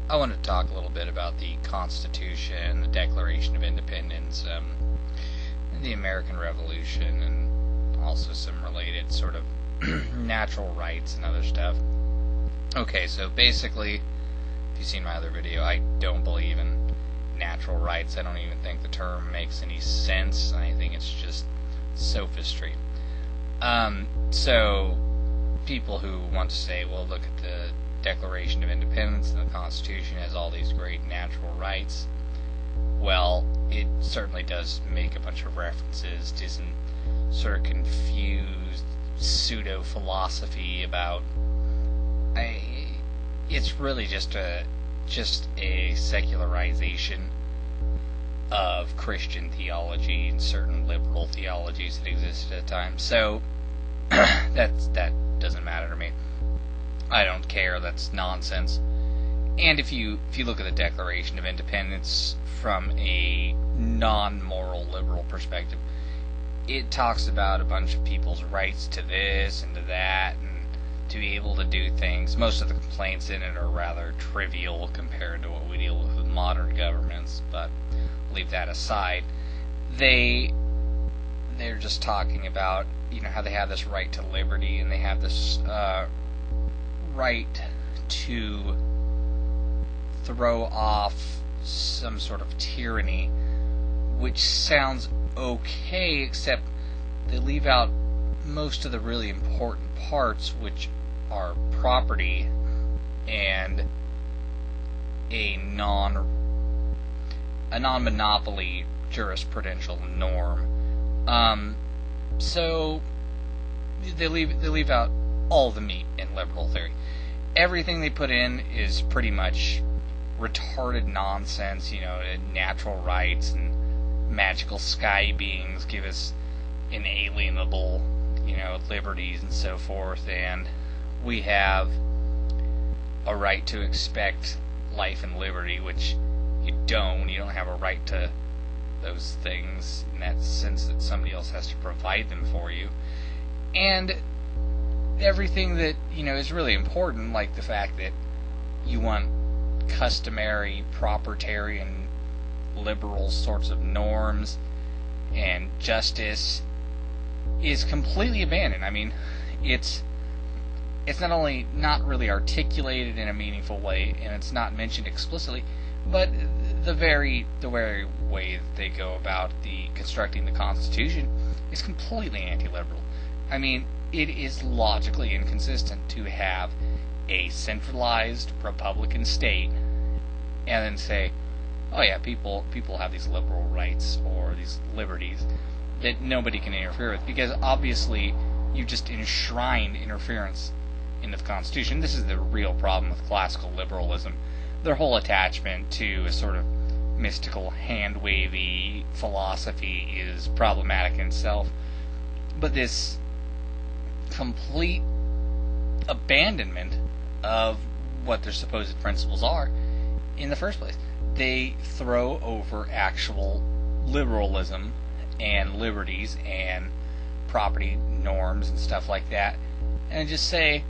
I want to talk a little bit about the Constitution, the Declaration of Independence, the American Revolution, and also some related sort of natural rights and other stuff. Okay, so basically, if you've seen my other video, I don't believe in natural rights. I don't even think the term makes any sense. I think it's just sophistry. So people who want to say, well, look at the Declaration of Independence and the Constitution has all these great natural rights. Well, it certainly does make a bunch of references to some sort of confused pseudo-philosophy about... it's really just a secularization of Christian theology and certain liberal theologies that existed at the time. So that doesn't matter to me. I don't care. That's nonsense. And if you look at the Declaration of Independence from a non-moral liberal perspective, it talks about a bunch of people's rights to this and to that, and to be able to do things. Most of the complaints in it are rather trivial compared to what we deal with modern governments, but leave that aside. They're just talking about, how they have this right to liberty, and they have this right to throw off some sort of tyranny, which sounds okay, except they leave out most of the really important parts, which are property and a non-monopoly jurisprudential norm. So they leave out all the meat in liberal theory. Everything they put in is pretty much retarded nonsense. Natural rights and magical sky beings give us inalienable, liberties and so forth, and we have a right to expect life and liberty, which you don't. You don't have a right to those things in that sense that somebody else has to provide them for you. And everything that, is really important, like the fact that you want customary, propertarian, liberal sorts of norms and justice, is completely abandoned. I mean, it's not only not really articulated in a meaningful way, and it's not mentioned explicitly, but the very way that they go about constructing the Constitution is completely anti-liberal. I mean, it is logically inconsistent to have a centralized Republican state and then say, oh yeah, people have these liberal rights or these liberties that nobody can interfere with, because obviously you just enshrined interference into the Constitution. This is the real problem with classical liberalism. Their whole attachment to a sort of mystical, hand-wavy philosophy is problematic in itself. But this complete abandonment of what their supposed principles are in the first place. They throw over actual liberalism and liberties and property norms and stuff like that, and just say,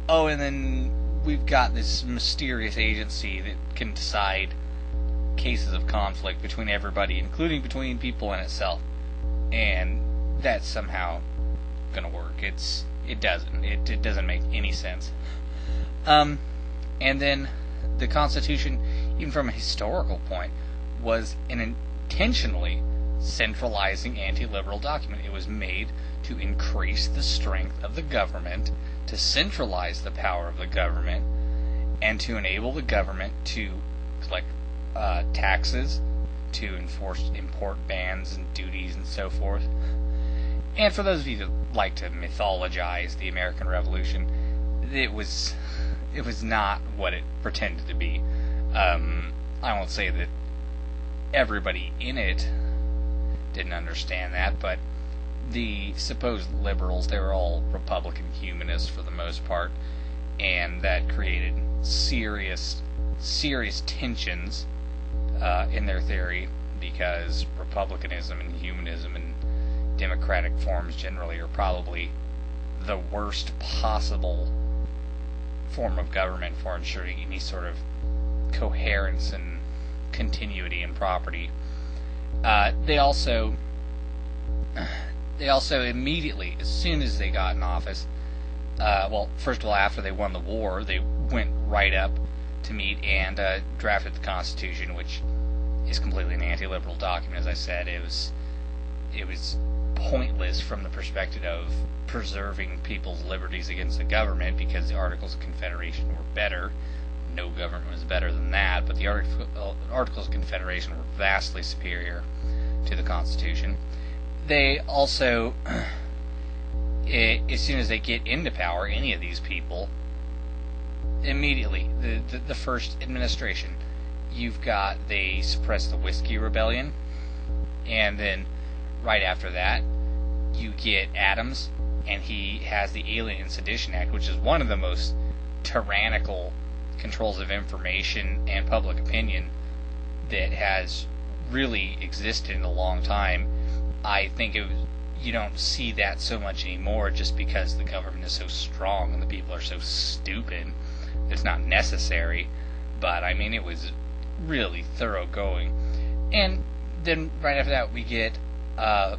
oh, and then we've got this mysterious agency that can decide cases of conflict between everybody, including between people in itself, and that's somehow gonna work. It doesn't make any sense. And then the Constitution, even from a historical point, was an intentionally centralizing anti-liberal document. It was made to increase the strength of the government, to centralize the power of the government, and to enable the government to collect taxes, to enforce import bans and duties and so forth. And for those of you that like to mythologize the American Revolution, it was not what it pretended to be. I won't say that everybody in it didn't understand that, but the supposed liberals, they were all Republican humanists for the most part, and that created serious tensions in their theory, because republicanism and humanism and democratic forms generally are probably the worst possible form of government for ensuring any sort of coherence and continuity in property. They also immediately, as soon as they got in office, well, first of all, after they won the war, they went right up to meet and drafted the Constitution, which is completely an anti-liberal document. As I said, it was pointless from the perspective of preserving people's liberties against the government, because the Articles of Confederation were better. No government was better than that, but the Articles of Confederation were vastly superior to the Constitution. They also, as soon as they get into power, any of these people, immediately, the first administration, they suppress the Whiskey Rebellion, and then right after that, you get Adams, and he has the Alien and Sedition Act, which is one of the most tyrannical controls of information and public opinion that has really existed in a long time. I think you don't see that so much anymore, just because the government is so strong and the people are so stupid. It's not necessary, but I mean, it was really thoroughgoing. And then right after that, we get the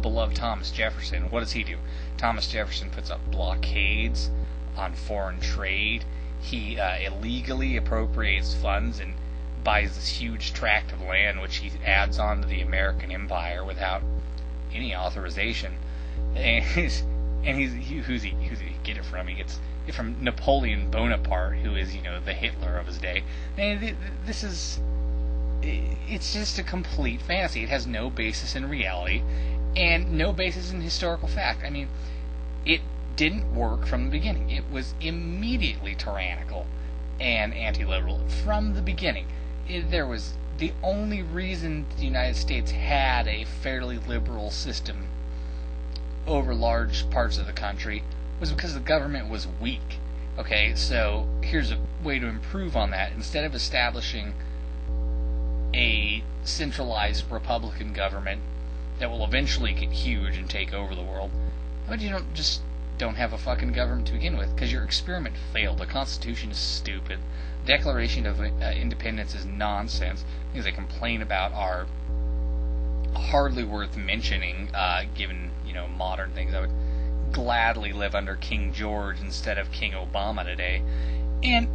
beloved Thomas Jefferson. What does he do? Thomas Jefferson puts up blockades on foreign trade. He illegally appropriates funds and buys this huge tract of land, which he adds on to the American Empire without any authorization. And who's he get it from? He gets it from Napoleon Bonaparte, who is the Hitler of his day. And it's just a complete fantasy. It has no basis in reality and no basis in historical fact. I mean, it didn't work from the beginning. It was immediately tyrannical and anti-liberal from the beginning. There was the only reason the United States had a fairly liberal system over large parts of the country was because the government was weak. Okay, so here's a way to improve on that. Instead of establishing a centralized Republican government that will eventually get huge and take over the world, how about you don't have a fucking government to begin with? Because your experiment failed. The Constitution is stupid. Declaration of Independence is nonsense. Things I complain about are hardly worth mentioning, given modern things. I would gladly live under King George instead of King Obama today, and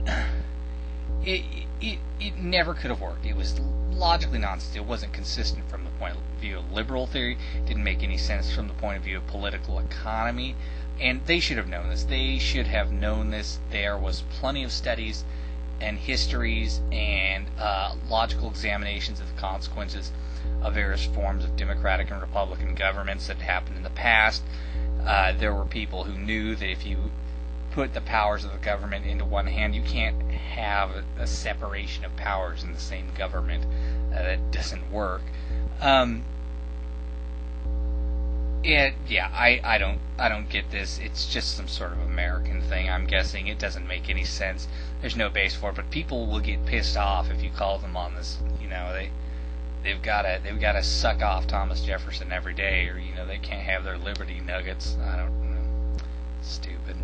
it never could have worked. It was logically nonsense. It wasn't consistent from the point of view of liberal theory. It didn't make any sense from the point of view of political economy, and they should have known this. They should have known this. There was plenty of studies and histories and logical examinations of the consequences of various forms of democratic and republican governments that happened in the past. There were people who knew that if you put the powers of the government into one hand, you can't have a separation of powers in the same government. That doesn't work. I don't get this. It's just some sort of American thing, I'm guessing. It doesn't make any sense. There's no base for it, but people will get pissed off if you call them on this. They've got to suck off Thomas Jefferson every day, or they can't have their liberty nuggets. I don't know. Stupid.